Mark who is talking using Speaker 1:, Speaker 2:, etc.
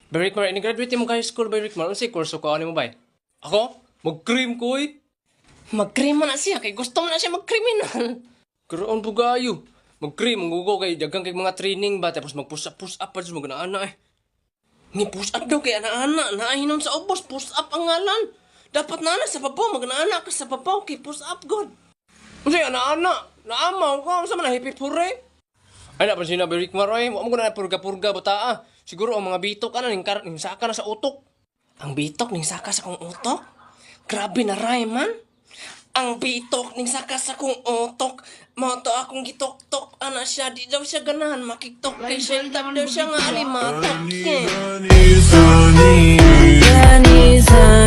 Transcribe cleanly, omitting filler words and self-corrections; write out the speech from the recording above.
Speaker 1: Berikmar, ini-graduate mo ka high school, Berikmar. Ano si kurso ko? Ano mo ba? Ako? Mag-cream ko eh. Mag-cream na siya, kay gusto mo na siya mag-criminal. Karoon po gayo. Mag-cream, mag-ugo kay dagang kay mga training ba, tapos mag-push up pa, tapos mag-ana eh. Ni push up daw kay ana-ana, naahinon sa ubos, push up ang ngalan. Dapat na sa papaw, mag-ana ka sa papaw, kay push up god. Kasi ana-ana, naamaw ko, sa man hipipure. Ay na pa siya na Berikmar eh, huwag mo na purga-purga bata. Siguro ang mga bitok ka na, ning saka na sa utok. Ang bitok ning saka sa kong utok? Grabe na Rayman. Ang bitok ning saka sa kong utok. Moto akong gitok-tok. Ana siya, di daw siya ganahan makiktok. Kay siya, daw siya nga alimatok.
Speaker 2: Sunny, sunny, sunny, sunny.